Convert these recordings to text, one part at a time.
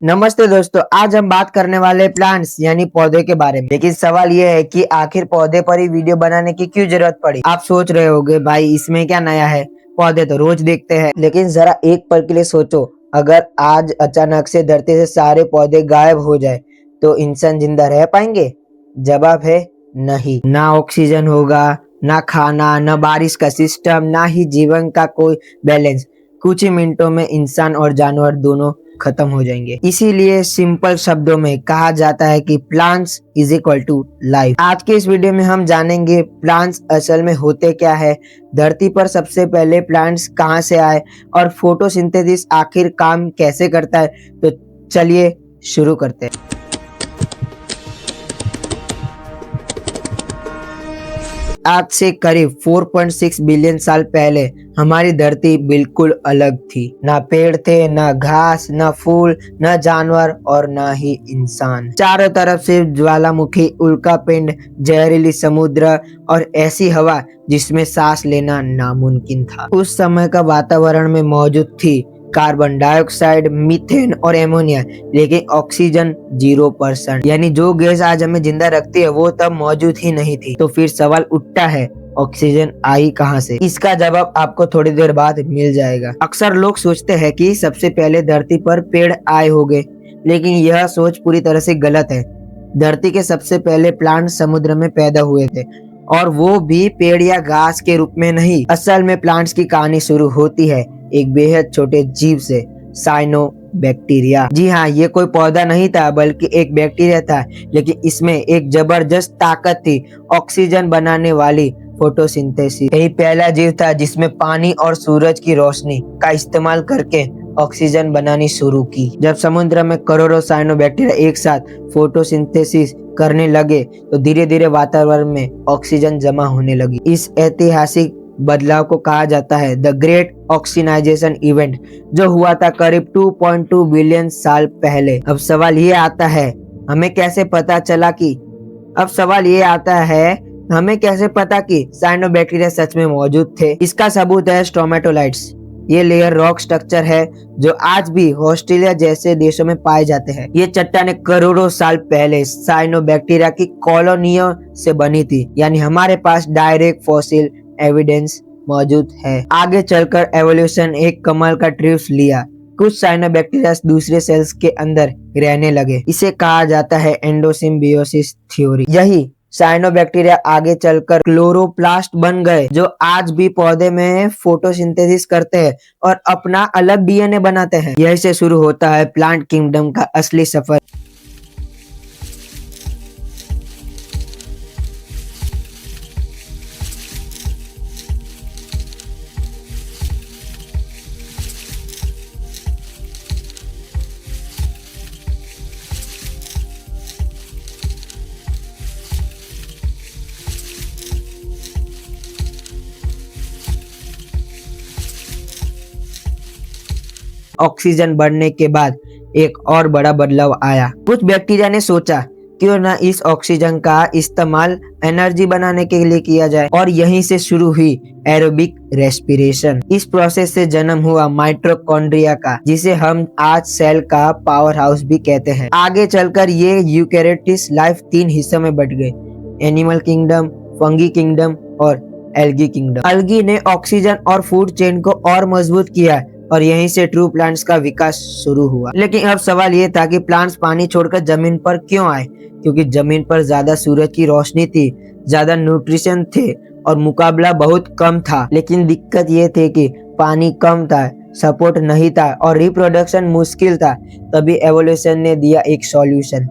नमस्ते दोस्तों, आज हम बात करने वाले प्लांट्स यानी पौधे के बारे में। लेकिन सवाल ये है कि आखिर पौधे पर ही वीडियो बनाने की क्यों जरूरत पड़ी। आप सोच रहे होंगे भाई इसमें क्या नया है, पौधे तो रोज देखते हैं। लेकिन जरा एक पल के लिए सोचो, अगर आज अचानक से धरती से सारे पौधे गायब हो जाए तो इंसान जिंदा रह पाएंगे? जवाब है नहीं। ना ऑक्सीजन होगा, ना खाना, ना बारिश का सिस्टम, ना ही जीवन का कोई बैलेंस। कुछ ही मिनटों में इंसान और जानवर दोनों खत्म हो जाएंगे। इसीलिए सिंपल शब्दों में कहा जाता है कि plants is equal to life. आज के इस वीडियो में हम जानेंगे प्लांट्स असल में होते क्या है, धरती पर सबसे पहले प्लांट्स कहाँ से आए और फोटोसिंथेसिस आखिर काम कैसे करता है। तो चलिए शुरू करते हैं। आज से करीब 4.6 बिलियन साल पहले हमारी धरती बिल्कुल अलग थी। ना पेड़ थे, ना घास, ना फूल, ना जानवर और ना ही इंसान। चारों तरफ से ज्वालामुखी, उल्कापिंड, जहरीली समुद्र और ऐसी हवा जिसमें सांस लेना नामुमकिन था। उस समय का वातावरण में मौजूद थी कार्बन डाइऑक्साइड, मीथेन और एमोनिया, लेकिन ऑक्सीजन 0%। यानी जो गैस आज हमें जिंदा रखती है वो तब मौजूद ही नहीं थी। तो फिर सवाल उठता है, ऑक्सीजन आई कहां से? इसका जवाब आपको थोड़ी देर बाद मिल जाएगा। अक्सर लोग सोचते हैं कि सबसे पहले धरती पर पेड़ आए होंगे, लेकिन यह सोच पूरी तरह से गलत है। धरती के सबसे पहले प्लांट समुद्र में पैदा हुए थे, और वो भी पेड़ या घास के रूप में नहीं। असल में प्लांट्स की कहानी शुरू होती है एक बेहद छोटे जीव से, साइनोबैक्टीरिया। जी हाँ, ये कोई पौधा नहीं था बल्कि एक बैक्टीरिया था, लेकिन इसमें एक जबरदस्त ताकत थी, ऑक्सीजन बनाने वाली फोटोसिंथेसिस। यही पहला जीव था जिसमें पानी और सूरज की रोशनी का इस्तेमाल करके ऑक्सीजन बनानी शुरू की। जब समुद्र में करोड़ों साइनोबैक्टीरिया एक साथ फोटोसिंथेसिस करने लगे तो धीरे धीरे वातावरण में ऑक्सीजन जमा होने लगी। इस ऐतिहासिक बदलाव को कहा जाता है द ग्रेट ऑक्सीनाइजेशन इवेंट, जो हुआ था करीब 2.2 बिलियन साल पहले। अब सवाल ये आता है, हमें कैसे पता चला कि हमें कैसे पता कि साइनोबैक्टीरिया सच में मौजूद थे? इसका सबूत है स्ट्रोमेटोलाइट्स। ये लेयर रॉक स्ट्रक्चर है जो आज भी ऑस्ट्रेलिया जैसे देशों में पाए जाते हैं। ये चट्टानें करोड़ों साल पहले साइनोबैक्टीरिया की कॉलोनियों से बनी थी, यानी हमारे पास डायरेक्ट फॉसिल एविडेंस मौजूद है। आगे चलकर एवोल्यूशन एक कमाल का ट्रिक्स लिया। कुछ साइनोबैक्टीरिया दूसरे सेल्स के अंदर रहने लगे। इसे कहा जाता है एंडोसिम्बियोसिस थ्योरी। यही साइनोबैक्टीरिया आगे चलकर क्लोरोप्लास्ट बन गए, जो आज भी पौधे में फोटोसिंथेसिस करते हैं और अपना अलग डीएनए बनाते हैं। यही से शुरू होता है प्लांट किंगडम का असली सफर। ऑक्सीजन बढ़ने के बाद एक और बड़ा बदलाव आया। कुछ बैक्टीरिया ने सोचा क्यों ना इस ऑक्सीजन का इस्तेमाल एनर्जी बनाने के लिए किया जाए, और यहीं से शुरू हुई एरोबिक रेस्पिरेशन। इस प्रोसेस से जन्म हुआ माइटोकॉन्ड्रिया का, जिसे हम आज सेल का पावर हाउस भी कहते हैं। आगे चलकर ये यूकैरियोटिक लाइफ 3 हिस्सों में बट गए, एनिमल किंगडम, फंगी किंगडम और एल्गी किंगडम। एल्गी ने ऑक्सीजन और फूड चेन को और मजबूत किया और यहीं से ट्रू प्लांट्स का विकास शुरू हुआ। लेकिन अब सवाल ये था कि प्लांट्स पानी छोड़कर जमीन पर क्यों आए? क्योंकि जमीन पर ज्यादा सूरज की रोशनी थी, ज्यादा न्यूट्रिशन थे और मुकाबला बहुत कम था। लेकिन दिक्कत ये थी कि पानी कम था, सपोर्ट नहीं था और रिप्रोडक्शन मुश्किल था। तभी एवोल्यूशन ने दिया एक सॉल्यूशन,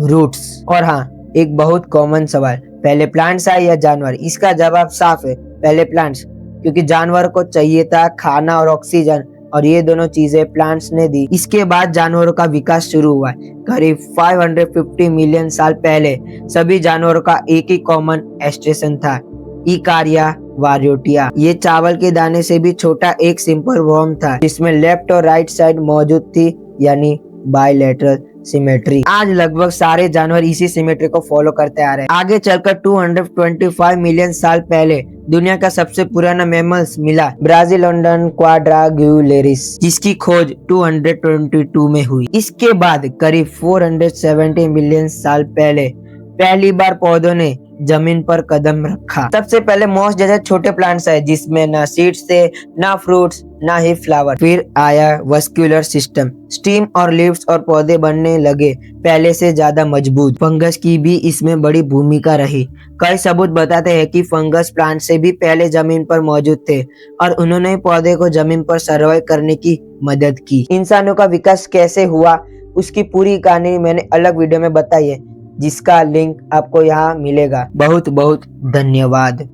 रूट्स। और हाँ, एक बहुत कॉमन सवाल, पहले प्लांट्स आए या जानवर? इसका जवाब साफ है, पहले प्लांट्स, क्योंकि जानवर को चाहिए था खाना और ऑक्सीजन, और ये दोनों चीजें प्लांट्स ने दी। इसके बाद जानवरों का विकास शुरू हुआ। करीब 550 मिलियन साल पहले सभी जानवरों का एक ही कॉमन एस्ट्रेशन था, इकारिया वारियोटिया। ये चावल के दाने से भी छोटा एक सिंपल वर्म था, जिसमें लेफ्ट और राइट साइड मौजूद थी, यानी बायलैटरल सिमेट्री। आज लगभग सारे जानवर इसी सिमेट्री को फॉलो करते आ रहे हैं। आगे चलकर 225 मिलियन साल पहले दुनिया का सबसे पुराना मैमल्स मिला, ब्राजीलोडोन क्वाड्रांगुलेरिस, जिसकी खोज 222 में हुई। इसके बाद करीब 470 मिलियन साल पहले पहली बार पौधों ने जमीन पर कदम रखा। सबसे पहले मॉस जैसे छोटे प्लांट्स है जिसमें ना सीड्स थे, ना फ्रूट्स, ना ही फ्लावर। फिर आया वस्कुलर सिस्टम, स्टीम और लीव्स और पौधे बनने लगे पहले से ज्यादा मजबूत। फंगस की भी इसमें बड़ी भूमिका रही। कई सबूत बताते हैं कि फंगस प्लांट से भी पहले जमीन पर मौजूद थे और उन्होंने पौधे को जमीन पर सर्वाइव करने की मदद की। इंसानों का विकास कैसे हुआ उसकी पूरी कहानी मैंने अलग वीडियो में बताई है, जिसका लिंक आपको यहाँ मिलेगा। बहुत बहुत धन्यवाद।